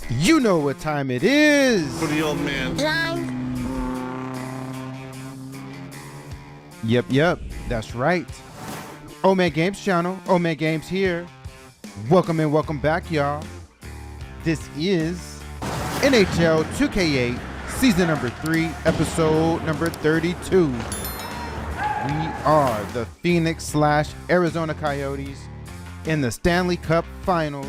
You know what time it is. For the old man. Yep, that's right. Ole Man Games channel, Ole Man Games here. Welcome and welcome back, y'all. This is NHL 2K8, season number 3, episode number 32. We are the Phoenix/Arizona Coyotes in the Stanley Cup Finals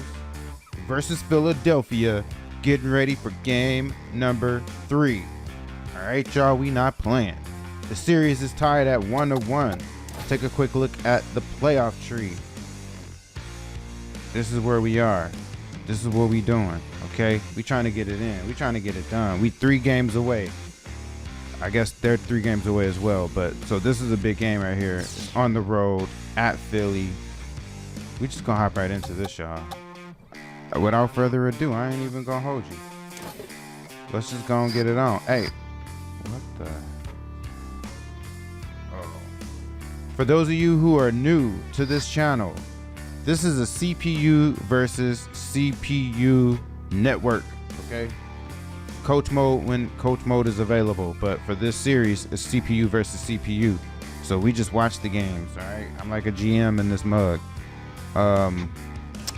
versus Philadelphia, getting ready for game number 3. All right, y'all, we not playing. The series is tied at 1-1. Let's take a quick look at the playoff tree. This is where we are. This is what we doing, okay? We trying to get it in. We trying to get it done. We 3 games away. I guess they're 3 games away as well, but so this is a big game right here. It's on the road at Philly. We just gonna hop right into this, y'all. Without further ado, I ain't even gonna hold you. Let's just go and get it on. Hey, what the? Oh. For those of you who are new to this channel, this is a CPU versus CPU network, okay? Coach mode when coach mode is available, but for this series, it's CPU versus CPU. So we just watch the games, all right? I'm like a GM in this mug.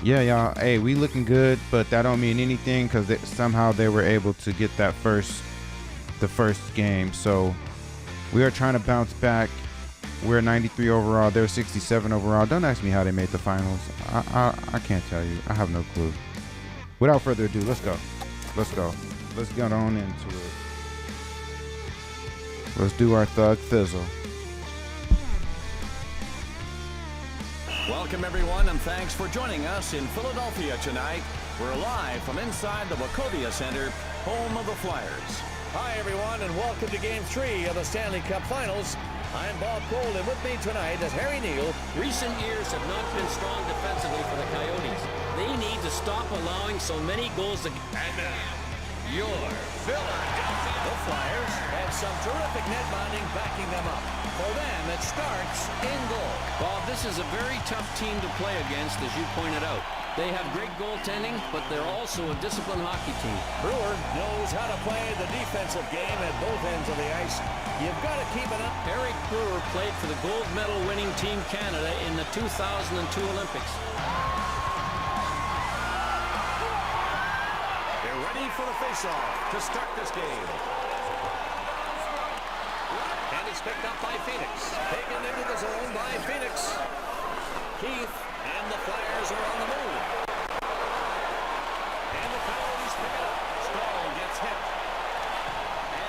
Yeah, y'all, hey, we looking good, but that don't mean anything because somehow they were able to get the first game. So we are trying to bounce back. We're 93 overall. They're 67 overall. Don't ask me how they made the finals. I can't tell you. I have no clue. Without further ado, let's go. Let's go. Let's get on into it. Let's do our thug thizzle. Welcome, everyone, and thanks for joining us in Philadelphia tonight. We're live from inside the Wachovia Center, home of the Flyers. Hi, everyone, and welcome to Game 3 of the Stanley Cup Finals. I'm Bob Cole, and with me tonight is Harry Neal. Recent years have not been strong defensively for the Coyotes. They need to stop allowing so many goals. And your Philadelphia. The Flyers have some terrific net bonding backing them up. For them, it starts in goal. Bob, this is a very tough team to play against, as you pointed out. They have great goaltending, but they're also a disciplined hockey team. Brewer knows how to play the defensive game at both ends of the ice. You've got to keep it up. Eric Brewer played for the gold medal winning Team Canada in the 2002 Olympics. They're ready for the face-off to start this game. And it's picked up by Phoenix. Taken into the zone by Phoenix. Keith and the Flyers are on the move. And the Coyotes pick it up. Stahl gets hit.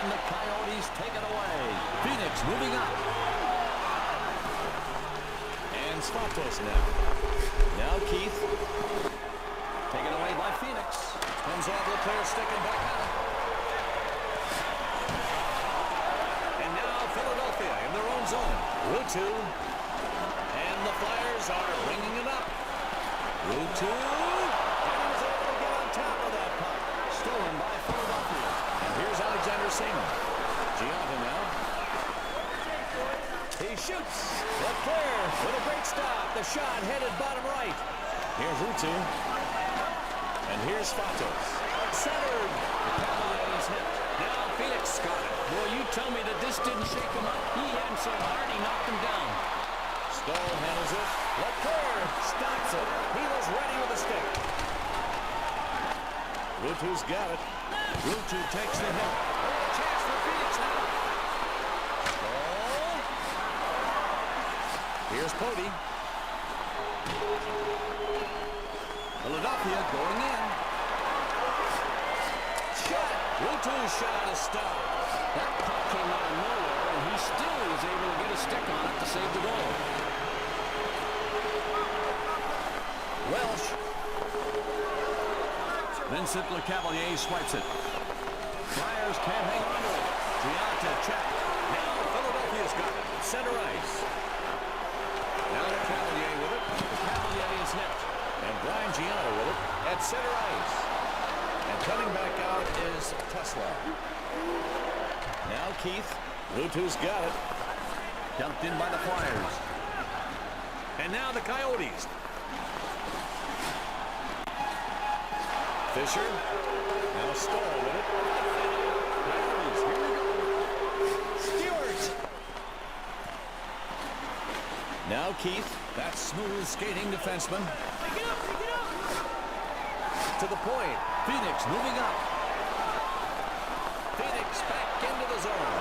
And the Coyotes take it away. Phoenix moving up. And Svatos now. Now Keith. Taken away by Phoenix. Comes off the player stick and back out. And now Philadelphia in their own zone. Ruutu. And the Flyers are bringing it up. Ruutu. And he's able to get on top of that puck. Stolen by Philadelphia. And here's Alexander Seaman. Gianta now. He shoots. Leclerc with a great stop. The shot headed bottom right. Here's Ruutu. And here's Svatos. Centered. The penalty is hit. Now Phoenix got it. Boy, you tell me that this didn't shake him up. He hit him so hard he knocked him down. Stahl handles it. Leclerc stops it. He was ready with a stick. Ruutu's got it. Ruutu takes the hit. Oh, a chance for Phoenix now. Stahl. Here's Pody. Philadelphia going in. Shot. Ruutu's shot is stopped. That puck came out of nowhere, and he still was able to get a stick on it to save the goal. Welsh. Vincent Lecavalier swipes it. Flyers can't hang on to it. Gianta check. Now Philadelphia's got it. Center ice. Now Lecavalier with it. Lecavalier is hit. And Brian Gianta with it at center ice. And coming back out is Tesla. Now Keith. Ruutu's got it. Dumped in by the Flyers. And now the Coyotes. Fisher. Now Stahl with it. Coyotes, here we go. Stewart. Now Keith. That smooth skating defenseman. Pick it up, pick it up. To the point. Phoenix moving up. Phoenix back into the zone.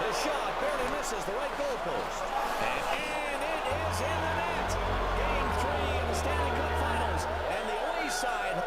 His shot barely misses the right goalpost. And it is in the net. Game 3 of the Stanley Cup Finals. And the away side.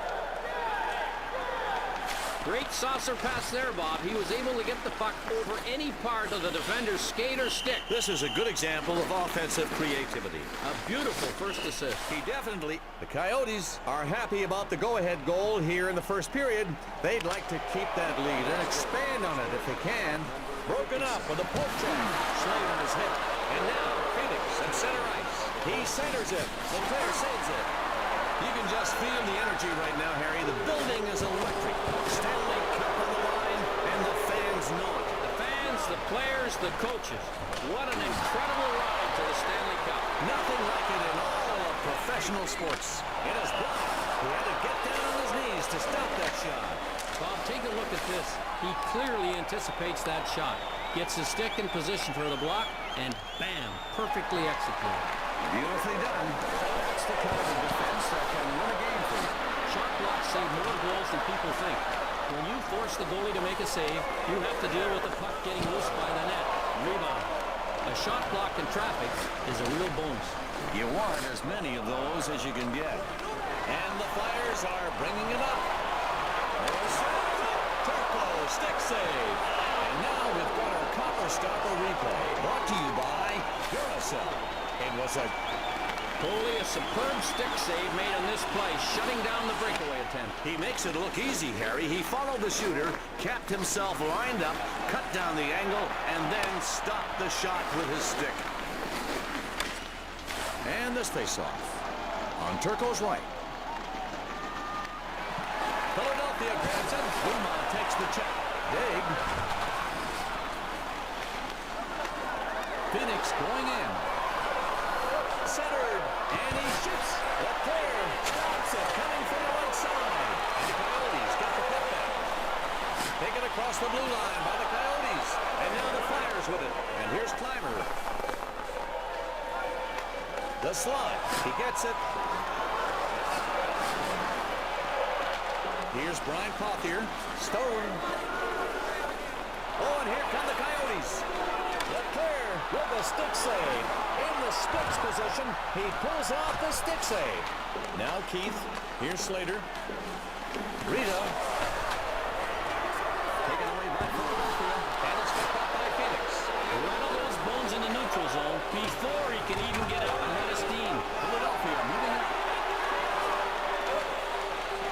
Great saucer pass there, Bob. He was able to get the puck over any part of the defender's skate or stick. This is a good example of offensive creativity. A beautiful first assist. He definitely... The Coyotes are happy about the go-ahead goal here in the first period. They'd like to keep that lead and expand on it if they can. Broken up with a poke check. Slater is hit. And now Phoenix at center ice. He centers it. Leclerc saves it. You can just feel the energy right now, Harry. The building is electric. Stanley Cup on the line, and the fans know it. The fans, the players, the coaches. What an incredible ride to the Stanley Cup. Nothing like it in all of professional sports. It is blocked. He had to get down on his knees to stop that shot. Bob, take a look at this. He clearly anticipates that shot. Gets his stick in position for the block, and bam, perfectly executed. Beautifully done. That's the kind of defense that can win a game for you. Shot blocks save more goals than people think. When you force the goalie to make a save, you have to deal with the puck getting loose by the net. Rebound. A shot block in traffic is a real bonus. You want as many of those as you can get. And the Flyers are bringing it up. Turco, stick save. And now we've got our Copper Stopper replay. Brought to you by Duracell. It was a superb stick save made on this play, shutting down the breakaway attempt. He makes it look easy, Harry. He followed the shooter, kept himself lined up, cut down the angle, and then stopped the shot with his stick. And this face-off on Turco's right. Philadelphia grabs it. Dumont takes the check. Dig. Phoenix going in. Centered, and he shoots. Leclerc stops it, coming from the right side. And the Coyotes got the puck back. Taken across the blue line by the Coyotes. And now the Flyers with it. And here's Clymer. The slot. He gets it. Here's Brian Clothier. Stone. Oh, and here come the Coyotes. Leclerc with a stick save. In the sticks position, he pulls off the stick save. Now Keith. Here's Slater. Rita. Taken away by Philadelphia. And it's picked up by Phoenix. One of those bones in the neutral zone before he can even get out and hit a steam. Philadelphia moving up.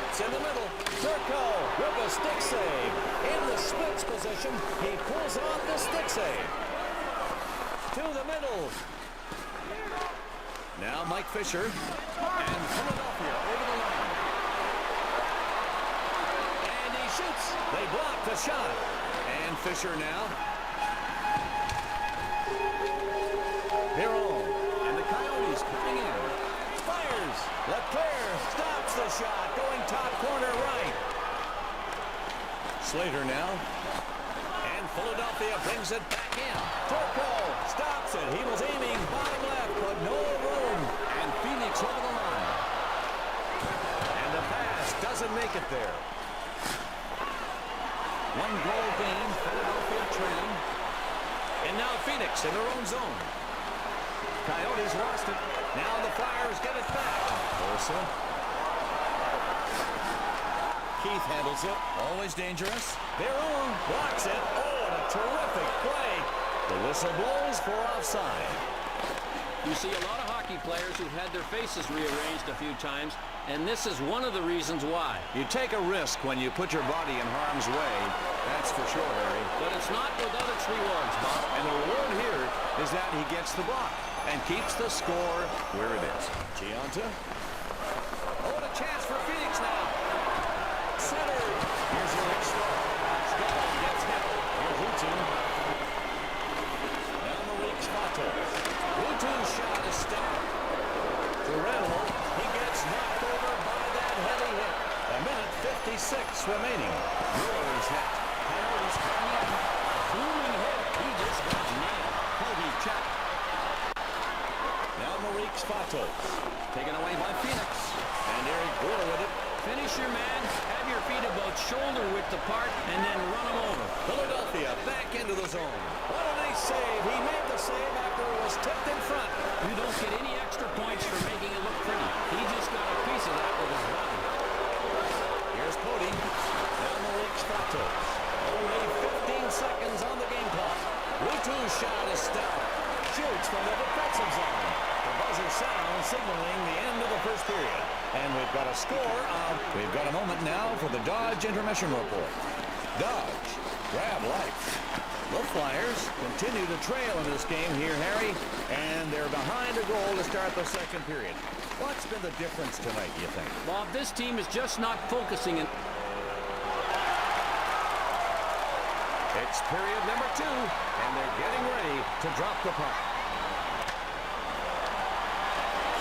It's in the middle. Turco with a stick save. In the splits position, he pulls off the stick save. To the middle. Now Mike Fisher. And Philadelphia over the line. And he shoots. They block the shot. And Fisher now. They're on. And the Coyotes coming in. Fires. Leclerc stops the shot. Going top corner right. Slater now. And Philadelphia brings it back in. Turco stops it. He was aiming bottom left, but no room. And Phoenix over the line. And the pass doesn't make it there. One goal game, Philadelphia trailing. And now Phoenix in their own zone. Coyotes lost it. Now the Flyers get it back. Orsa. Keith handles it. Always dangerous. Their own blocks it. Oh, and a terrific play. The whistle blows for offside. You see a lot of hockey players who've had their faces rearranged a few times, and this is one of the reasons why. You take a risk when you put your body in harm's way. That's for sure, Harry. But it's not without its rewards, Bob. And the reward here is that he gets the block and keeps the score where it is. Gianta. Oh, and a chance for Phoenix now. Center. Here's Rich. Stahl gets hit. Here's Utin. Now Maurice Matos. Utin's shot is stopped. Toretto. He gets knocked over by that heavy hit. A minute 50 remaining. Brewer's hit. Coyotes coming in. Booming hit. He just got nailed. Cody check. Now Marique Spatos. Taken away by Phoenix. And Eric Brewer with it. Finish your man. Have your feet about shoulder width apart and then run him over. Philadelphia back into the zone. What a nice save. He made the save after it was tipped in front. You don't get any extra points for making it look pretty. He just got a piece of that with his body. Here's Cody. Now Marique Spatos. Only 15 seconds on the game clock. Rutu's shot is stopped. Shoots from the defensive zone. The buzzer sound signaling the end of the first period. And we've got a score of... We've got a moment now for the Dodge intermission report. Dodge, grab life. The Flyers continue to trail in this game here, Harry. And they're behind a goal to start the second period. What's been the difference tonight, do you think? Bob, this team is just not focusing in... It's period number 2, and they're getting ready to drop the puck.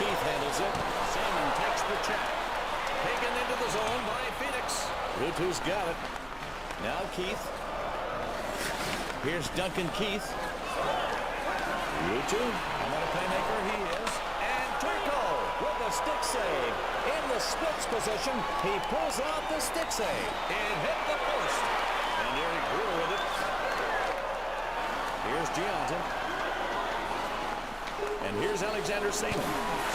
Keith handles it. Salmon takes the check. Taken into the zone by Phoenix. Rutu's got it. Now Keith. Here's Duncan Keith. Rutu, and what a playmaker he is. And Turco with a stick save. In the splits position, he pulls off the stick save. It hit the post. And Eric Brewer with it. Here's Gianton. And here's Alexander Salmon.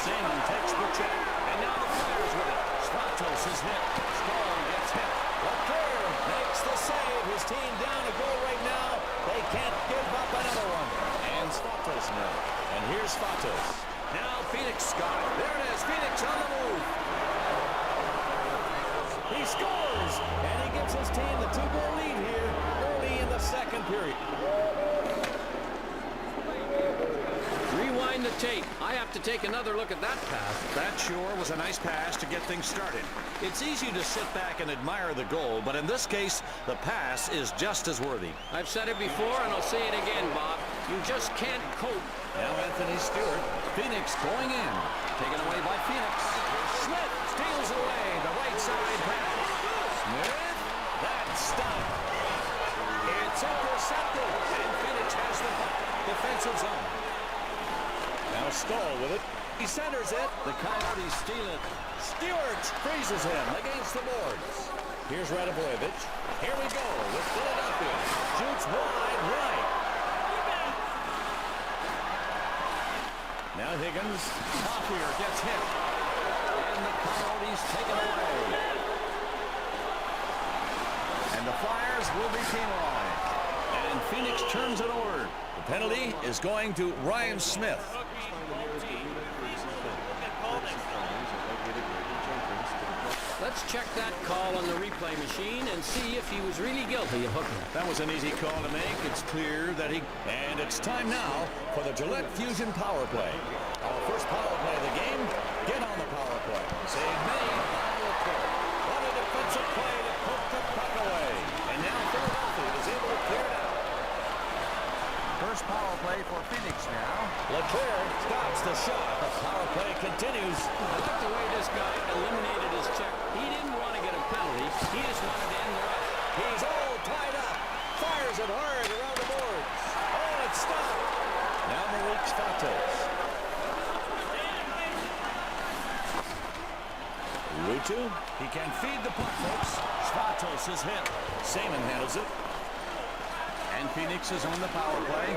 Salmon takes the check. And now the Flyers with it. Spatos is hit. Stone gets hit. LeClaire makes the save. His team down a goal right now. They can't give up another one. And Spatos now. And here's Spatos. Now Phoenix got it. There it is. Phoenix on the move. He scores. And he gives his team the 2-goal lead here early in the second period. Rewind the tape. I have to take another look at that pass. That sure was a nice pass to get things started. It's easy to sit back and admire the goal, but in this case, the pass is just as worthy. I've said it before, and I'll say it again, Bob. You just can't cope. Now Anthony Stewart. Phoenix going in. Taken away by Phoenix. Smith steals away the right side pass. Smith. That's stopped. It's intercepted. And Phoenix has the puck. Defensive zone. Now Stahl with it. He centers it. The Coyotes steal it. Stewart freezes him against the boards. Here's Radovojevich. Here we go with Philadelphia. Shoots wide right. Now Higgins. Hoffier gets hit. And the Coyotes take it away. And the Flyers will be penalized. And Phoenix turns it over. The penalty is going to Ryan Smith. Let's check that call on the replay machine and see if he was really guilty of hooking. That was an easy call to make. It's clear that he... And it's time now for the Gillette Fusion power play. Our first power play of the game. Get on the power play. Save made by LeClaire. What a defensive play to put the puck away. And now Philadelphia is able to clear it out. First power play for Phoenix now. LeClaire stops the shot. The power play continues. I like the way this guy eliminated his check. He didn't want to get a penalty. He just wanted to end the rush. He's all tied up. Fires it hard around the boards. Oh, it's stopped. Now Marique Spatos. Rutu. He can feed the puck, folks. Spatos is hit. Salmon handles it. And Phoenix is on the power play.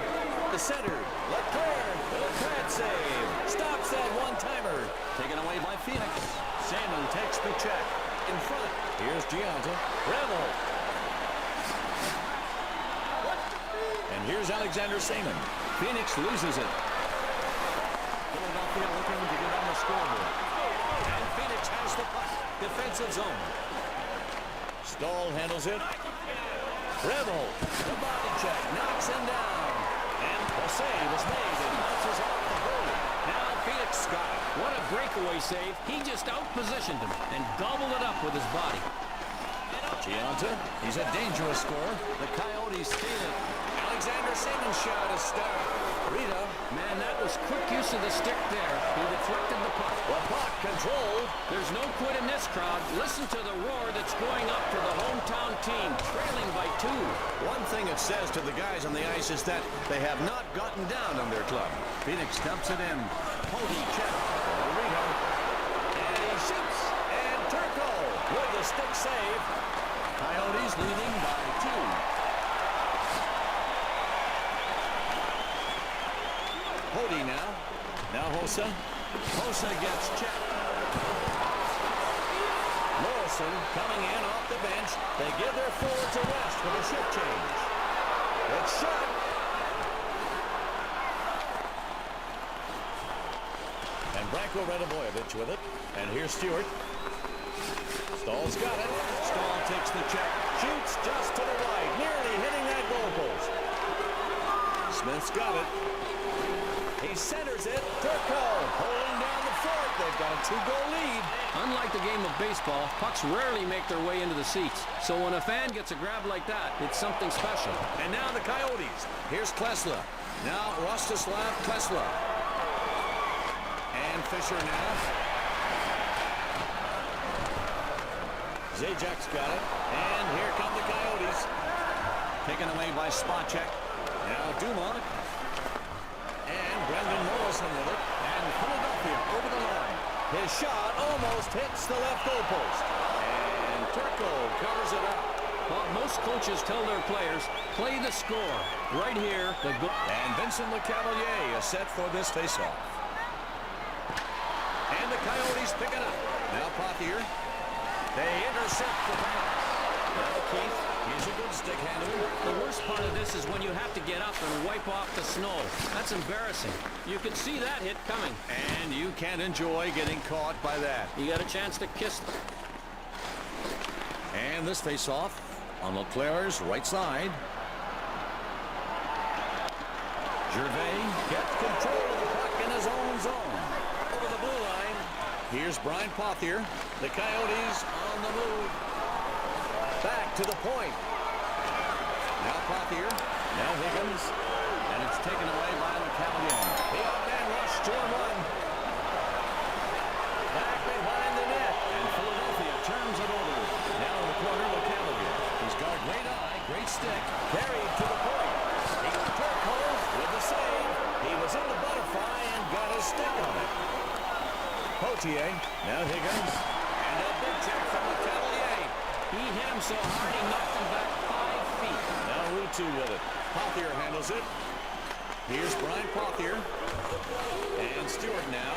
The center. LeClaire. LeClaire save. Stops that one-timer. Taken away by Phoenix. Salmon takes the check. In front. Here's Gianton. Rebel. And here's Alexander Salmon. Phoenix loses it. Philadelphia looking to get on the scoreboard. And Phoenix has the puck. Defensive zone. Stahl handles it. Rebel. The body check. Knocks him down. And the save is made. It bounces off the goalie. Now Phoenix got it. What a breakaway save. He just outpositioned him and gobbled it up with his body. Gianton. He's a dangerous scorer. The Coyotes steal it. Alexander Salmon's shot is stopped. Rita. Man, that was quick use of the stick there. He deflected the puck. The puck controlled. There's no quit in this crowd. Listen to the roar that's going up for the hometown team, trailing by 2. One thing it says to the guys on the ice is that they have not gotten down on their club. Phoenix dumps it in. Pody check. Rita. And he shoots. And Turco with the stick save. Coyotes leading by 2. Pody now. Now Hossa. Hossa gets checked. Morrison coming in off the bench. They give their forward to rest with a shift change. It's shot. And Branko Radivojevic with it. And here's Stewart. Stahl's got it. Stahl takes the check. Shoots just to the right. Nearly hitting that goalpost. Smith's got it. He centers it. Turco holding down the fort. They've got a 2-goal lead. Unlike the game of baseball, pucks rarely make their way into the seats. So when a fan gets a grab like that, it's something special. And now the Coyotes. Here's Klesla. Now Rostislav Klesla. And Fisher now. Zajak's got it. And here come the Coyotes. Taken away by Spacek. Now Dumont. And Brendan Morrison with it. And Philadelphia over the line. His shot almost hits the left goalpost. And Turco covers it up. Well, most coaches tell their players, play the score. Right here, the goal. And Vincent Lecavalier is set for this faceoff. And the Coyotes pick it up. Now Pothier. They intercept the pass. Now Keith. He's a good stick handler. The worst part of this is when you have to get up and wipe off the snow. That's embarrassing. You could see that hit coming. And you can't enjoy getting caught by that. You got a chance to kiss them. And this face-off on Leclerc's right side. Gervais gets control of the puck in his own zone. Over the blue line. Here's Brian Pothier. The Coyotes on the move. Back to the point. Now Pothier. Now Higgins. And it's taken away by Lecavalier. The off-man rush to him one. Back behind the net. And Philadelphia turns it over. Now in the corner, Lecavalier. He's got a great eye, great stick. Carried to the point. He got Turco with the save. He was in the butterfly and got his stick on it. Potier. Now Higgins. And a big check from Lecavalier. He hit him so hard he knocked him back 5 feet. Now Rutu with it. Pothier handles it. Here's Brian Pothier. And Stewart now.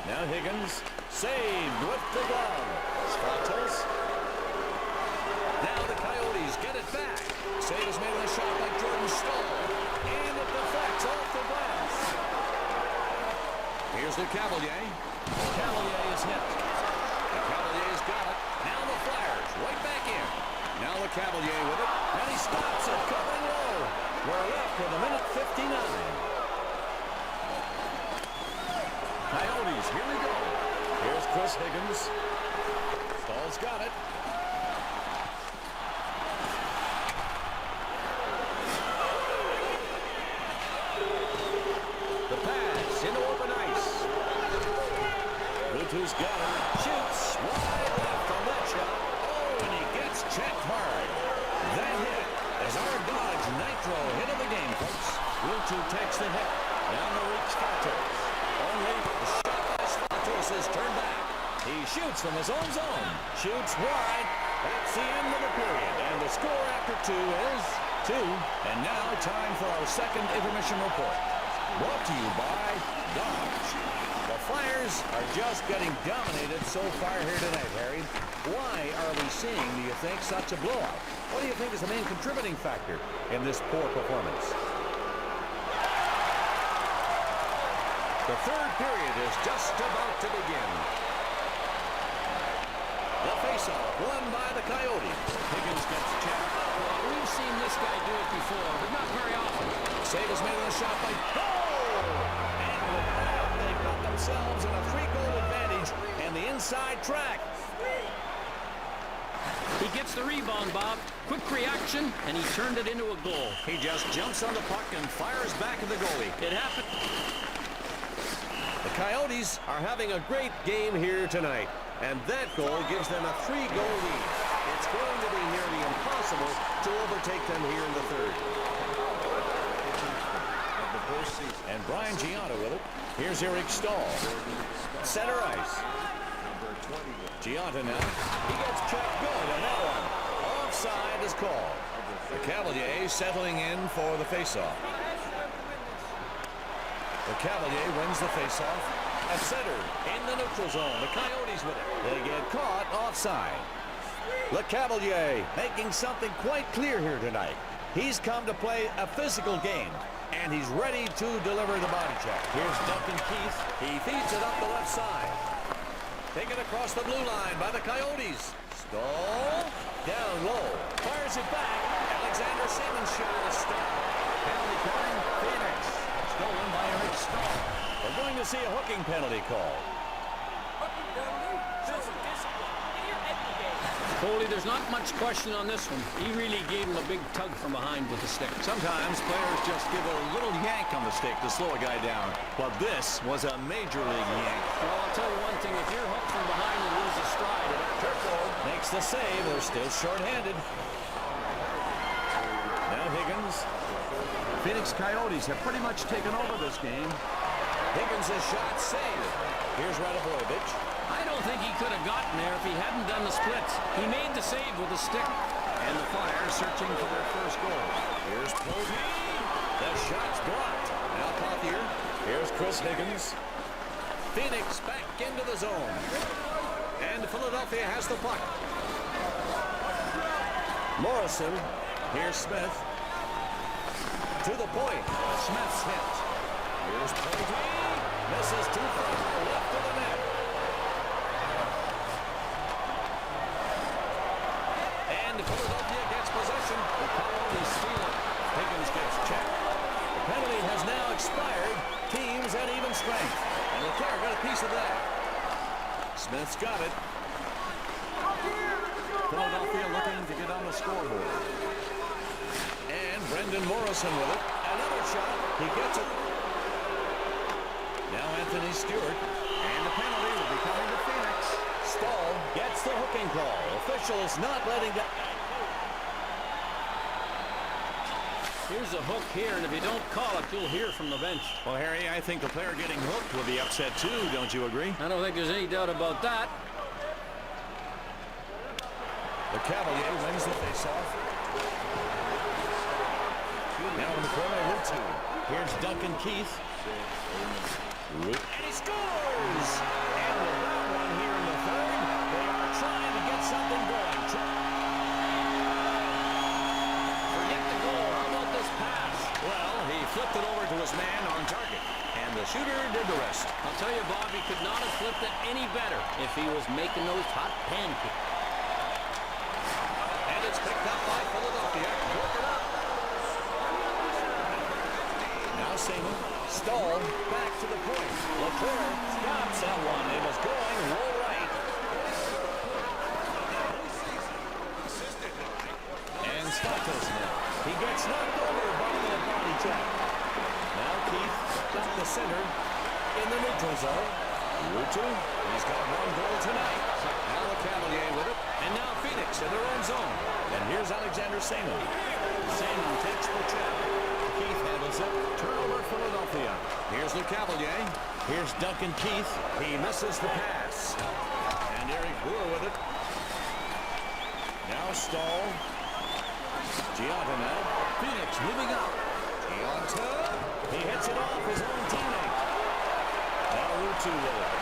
Now Higgins. Saved with the glove. Stratos. Now the Coyotes get it back. Save is made on a shot by Jordan Stahl. And it deflects off the glass. Here's Lecavalier. Lecavalier is hit. Lecavalier's got it. Now the Flyers right back in. Now Lecavalier with it. And he stops it, covering low. We're left with a minute 59. Coyotes, here we go. Here's Chris Higgins. Stahl's got it. The pass into open ice. Rutu's got it. Shoots wide left on that shot. Oh, and he gets checked hard. That hit is our Dodge Nitro hit of the game, folks. Rutu takes the hit. Down the reach, Stratos. Only the shot by Stratos is turned back. He shoots from his own zone. Shoots wide. That's the end of the period. And the score after 2 is 2. And now time for our second intermission report. Brought to you by Dodge. The Flyers are just getting dominated so far here tonight, Harry. Why are we seeing, do you think, such a blowout? What do you think is the main contributing factor in this poor performance? The third period is just about to begin. The faceoff won by the Coyotes. Higgins gets checked. We've seen this guy do it before, but not very often. Save is made on a shot by... And with that, they've got themselves in a 3-goal advantage and the inside track. He gets the rebound, Bob. Quick reaction, and he turned it into a goal. He just jumps on the puck and fires back at the goalie. It happened. The Coyotes are having a great game here tonight, and that goal gives them a 3-goal lead. It's going to be nearly impossible to overtake them here in the third. And Brian Gianna with it. Here's Eric Stahl. Center ice. Gianna now. He gets checked good, and that one offside is called. The Cavalier settling in for the faceoff. The Cavalier wins the faceoff at center in the neutral zone. The Coyotes with it. They get caught offside. Le Cavalier making something quite clear here tonight. He's come to play a physical game, and he's ready to deliver the body check. Here's Duncan Keith. He feeds it up the left side. Taken across the blue line by the Coyotes. Stahl down low. Fires it back. Alexander Simmons' shot is stopped. Penalty coming. Phoenix. Stolen by Eric Stahl. We're going to see a hooking penalty call. Coley, there's not much question on this one. He really gave him a big tug from behind with the stick. Sometimes players just give a little yank on the stick to slow a guy down. But this was a major league yank. Well, I'll tell you one thing. If you're hooked from behind and lose a stride, Turco makes the save. They're still shorthanded. Now Higgins. Phoenix Coyotes have pretty much taken over this game. Higgins' shot saved. Here's Radovovich. I don't think he could have gotten there if he hadn't done the splits. He made the save with a stick. And the Flyers searching for their first goal. Here's Posey. The shot's blocked. Now Pothier. Here's Chris Higgins. Phoenix back into the zone. And Philadelphia has the puck. Morrison. Here's Smith. To the point. Smith's hit. Here's Posey. Misses too far left of the net. And Philadelphia gets possession. The Coyotes steal it. Higgins gets checked. The penalty has now expired. Teams at even strength. And Leclerc got a piece of that. Smith's got it. Philadelphia looking to get on the scoreboard. And Brendan Morrison with it. Another shot. He gets it. Now Anthony Stewart. And the penalty will be coming to Phoenix. Stahl gets the hooking call. Officials not letting that. Here's a hook here, and if you don't call it, you'll hear from the bench. Well, Harry, I think the player getting hooked will be upset too, don't you agree? I don't think there's any doubt about that. The Cavalier wins the faceoff. Now in the corner, Root. Here's Duncan Keith. Root. And he scores! And with that one here in the third, they are trying to get something going. Forget the goal. How about this pass? Well, he flipped it over to his man on target. And the shooter did the rest. I'll tell you, Bob, he could not have flipped it any better if he was making those hot pancakes. And it's picked up by Philadelphia. Work it up. Now Seaman. Stahl back to the point. Leclerc stops that one. It was going low right. And Statos now. He gets knocked over by the body check. Now Keith got the center in the neutral zone. Rutu, he's got one goal tonight. Now the Cavalier with it. And now Phoenix in their own zone. And here's Alexander Seaman. Seaman takes the check. Keith handles it. Turnover Philadelphia. Here's the Cavalier. Here's Duncan Keith. He misses the pass. And Eric Boer with it. Now Stahl. Gianta now. Phoenix moving up. Gianta. He hits it off his own teammate. Now Rutu with it.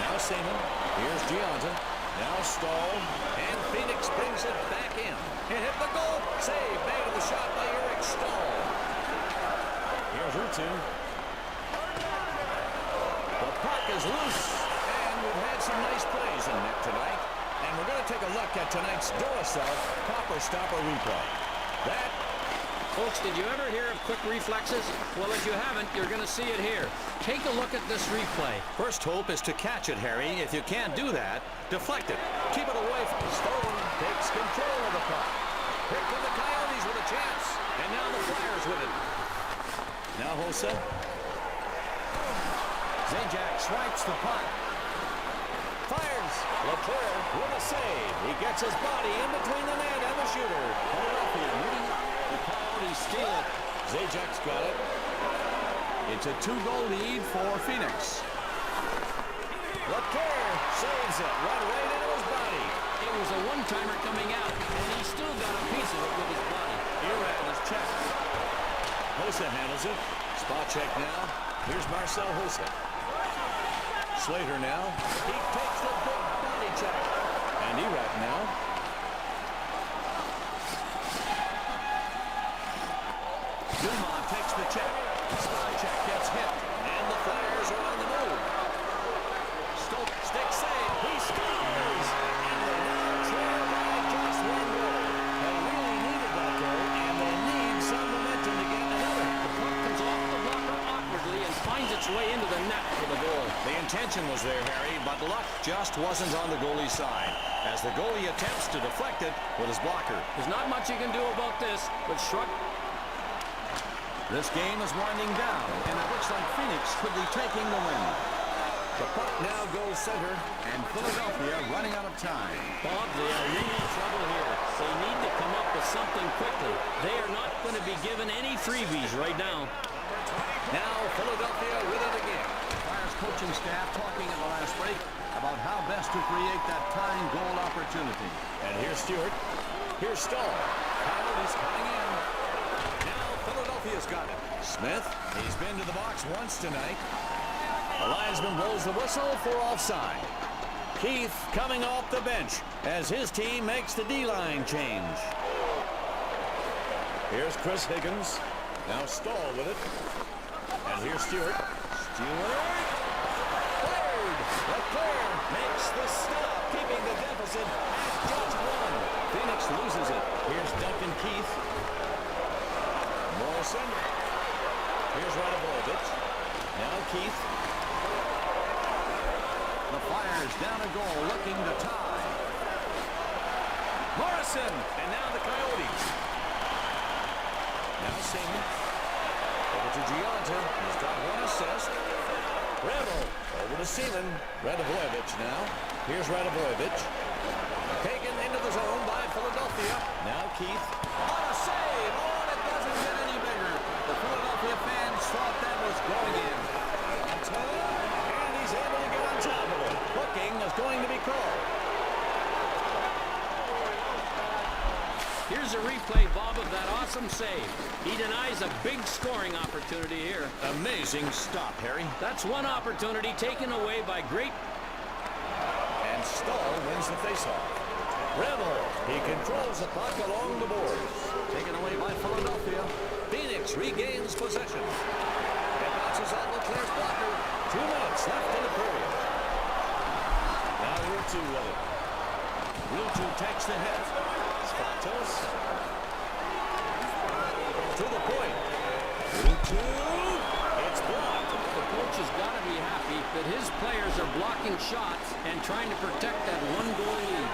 Now Seaman. Here's Gianta. Now Stahl. And Phoenix brings it back in. It hit the goal. Save made of the shot by Eric Stahl. Here's Rutu. The puck is loose. And we've had some nice plays in net tonight. And we're going to take a look at tonight's Duracell Copper Stopper replay. That Folks, did you ever hear of quick reflexes? Well, if you haven't, you're going to see it here. Take a look at this replay. First hope is to catch it, Harry. If you can't do that, deflect it. Keep it away from Stone. Takes control of the puck. Here come the Coyotes with a chance. And now the Flyers with it. Now Hossa. Zajac swipes the puck. Fires. Leclerc with a save. He gets his body in between the net and the shooter. Philadelphia moving. The Coyotes steal it. Zajac's got it. It's a 2-goal lead for Phoenix. Leclerc saves it. Right into his body. It was a one-timer coming out, and he still got a piece of it with his body. Iran is checked. Hossa handles it. Spot check now. Here's Marcel Hossa. Slater now. He takes the big body check. And Iran now. Dumont takes the check. Spot check gets hit. And the Flyers are on the move. Stoke stick save. He scores. And they now trail by just one goal. They really needed that goal, and they need some momentum to get another. The puck comes off the blocker awkwardly and finds its way into the net for the goal. The intention was there, Harry, but luck just wasn't on the goalie's side, as the goalie attempts to deflect it with his blocker. There's not much you can do about this, but shrug. This game is winding down, and it looks like Phoenix could be taking the win. The puck now goes center, and Philadelphia running out of time. Bob, they are in trouble here. They need to come up with something quickly. They are not going to be given any freebies right now. Now Philadelphia with it again. Flyers coaching staff talking in the last break about how best to create that tying goal opportunity. And here's Stewart. Here's Stahl. Coyotes coming in. Now Philadelphia's got it. Smith, he's been to the box once tonight. The linesman blows the whistle for offside. Keith coming off the bench as his team makes the D-line change. Here's Chris Higgins. Now Stahl with it. And here's Stewart. Stewart. Fired. Leclerc makes the stop, keeping the deficit at just one. Phoenix loses it. Here's Duncan Keith. Morrison. Here's Radovovich. Now Keith. The Flyers down a goal, looking to tie. Morrison. And now the Coyotes. Now Seaman. Over to Gianta. He's got one assist. Rebel. Over to Seaman. Radovovich now. Here's Radovovich. Taken into the zone by Philadelphia. Now Keith. On a save. Oh, and it doesn't get any bigger. The Philadelphia fans thought that was going in. And he's able to get on top of it. Hooking is going to be called. Here's a replay, Bob, of that awesome save. He denies a big scoring opportunity here. Amazing stop, Harry. That's one opportunity taken away by great... And Stahl wins the faceoff. Rebel. He controls the puck along the boards. Taken away by Philadelphia. Phoenix regains possession. It bounces out Leclerc's blocker. 2 minutes left in the period. Now Rutu with it. Rutu takes the hit. Stratos. To the point. Rutu. It's blocked. The coach has got to be happy that his players are blocking shots and trying to protect that one-goal lead.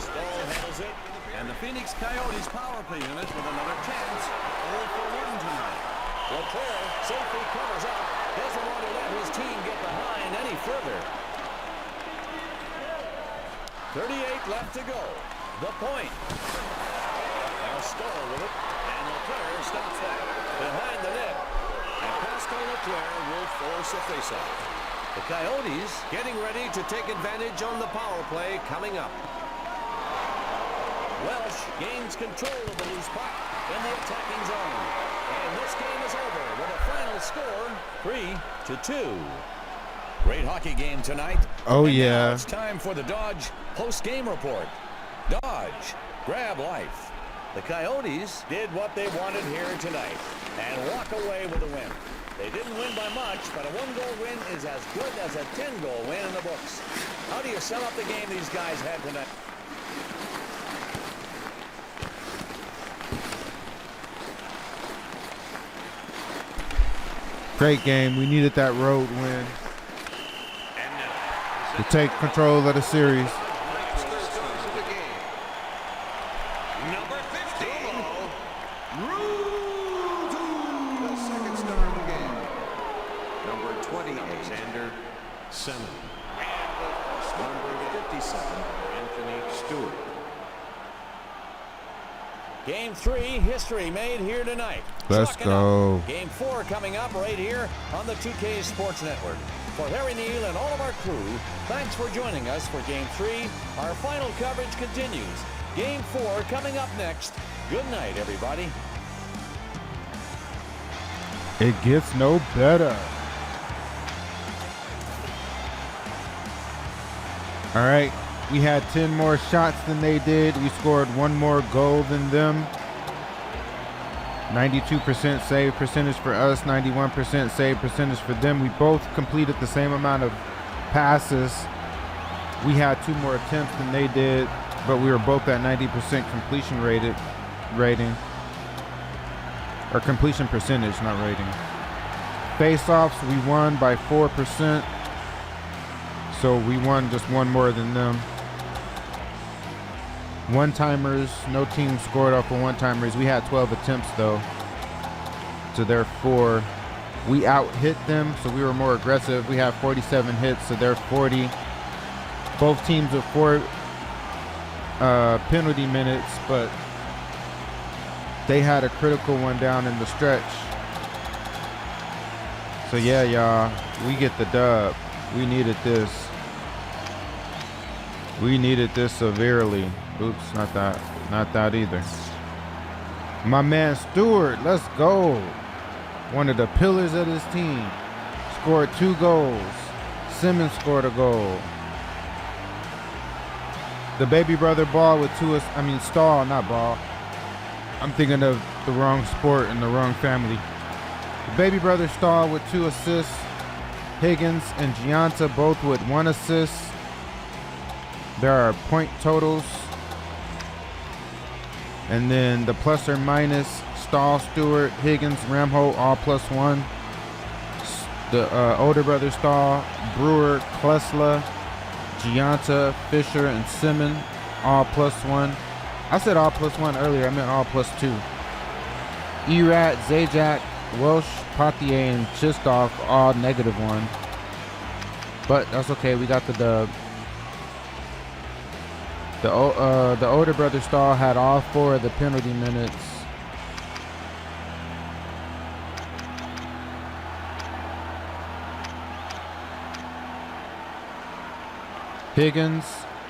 Stahl handles it. And the Phoenix Coyotes power play unit with another chance. 0 for 1 tonight. Leclerc safely covers up. Doesn't want to let his team get behind any further. 38 left to go. The point. Now Stahl with it. And Leclerc stops that. Behind the net. And Pascal Leclerc will force a faceoff. The Coyotes getting ready to take advantage on the power play coming up. Welsh gains control of the loose puck in the attacking zone. And this game is over with a final score 3-2. Great hockey game tonight. Oh, and yeah. Now it's time for the Dodge post-game report. Dodge, grab life. The Coyotes did what they wanted here tonight and walk away with a win. They didn't win by much, but a one-goal win is as good as a 10-goal win in the books. How do you sum up the game these guys had tonight? Great game. We needed that road win to take control of the series. Number 15. The second star of the game. Number 28. Alexander Semin. Number 57. Anthony Stewart. Game 3, history made here tonight. Let's Chalk it go. up. Game 4 coming up right here on the 2K Sports Network. For Harry Neal and all of our crew, thanks for joining us for Game 3. Our final coverage continues. Game 4 coming up next. Good night, everybody. It gets no better. All right. We had 10 more shots than they did. We scored one more goal than them. 92% save percentage for us, 91% save percentage for them. We both completed the same amount of passes. We had 2 more attempts than they did, but we were both at 90% completion rating. Or completion percentage, not rating. Face-offs, we won by 4%. So we won just one more than them. One-timers, no team scored off of one-timers. We had 12 attempts though, to their 4. We out-hit them, so we were more aggressive. We had 47 hits, so they're 40. Both teams with 4 penalty minutes, but they had a critical one down in the stretch. So yeah, y'all, we get the dub. We needed this. We needed this severely. Oops, not that either. My man Stewart, let's go. One of the pillars of this team. Scored 2 goals. Simmons scored a goal. The baby brother Ball with 2, Stahl, not Ball. I'm thinking of the wrong sport and the wrong family. The baby brother Stahl with 2 assists. Higgins and Gianta both with 1 assist. There are point totals. And then the plus or minus, Stahl, Stewart, Higgins, Ramho, all +1. The older brother Stahl, Brewer, Klesla, Gianta, Fisher, and Simmons, all +1. I said all +1 earlier, I meant all +2. Erat, Zajac, Welsh, Potier, and Chistoff, all -1. But that's okay, we got the dub. The older brother Stahl had all 4 of the penalty minutes. Higgins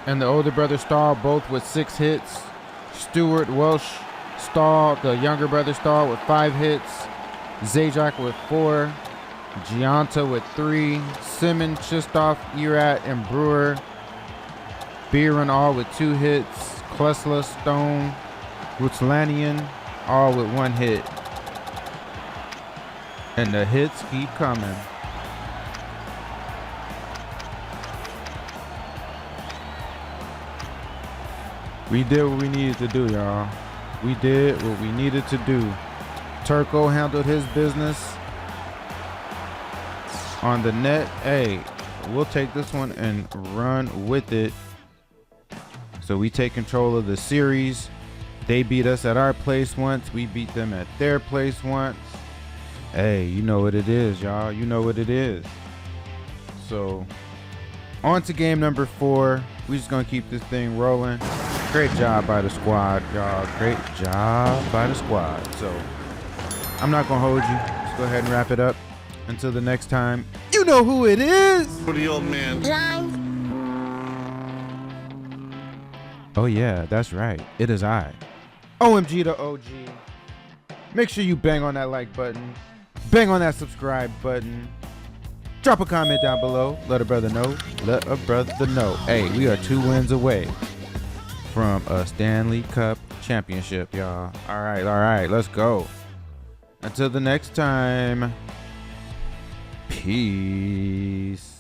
and the older brother Stahl both with 6 hits. Stewart, Welsh, Stahl, the younger brother Stahl with 5 hits. Zajac with 4. Gianta with 3. Simmons, Chistoff, Erat, and Brewer. Beeran all with 2 hits. Klesla, Stone, Rutlanian all with 1 hit. And the hits keep coming. We did what we needed to do, y'all. We did what we needed to do. Turco handled his business on the net. Hey, we'll take this one and run with it. So we take control of the series. They beat us at our place once. We beat them at their place once. Hey, you know what it is, y'all. You know what it is. So on to game number 4. We just gonna keep this thing rolling. Great job by the squad, y'all. Great job by the squad. So I'm not gonna hold you. Let's go ahead and wrap it up. Until the next time, you know who it is. For the old man. Oh yeah, that's right. It is I. OMG the OG. Make sure you bang on that like button. Bang on that subscribe button. Drop a comment down below. Let a brother know. Let a brother know. Hey, we are 2 wins away from a Stanley Cup championship, y'all. All right, let's go. Until the next time, peace.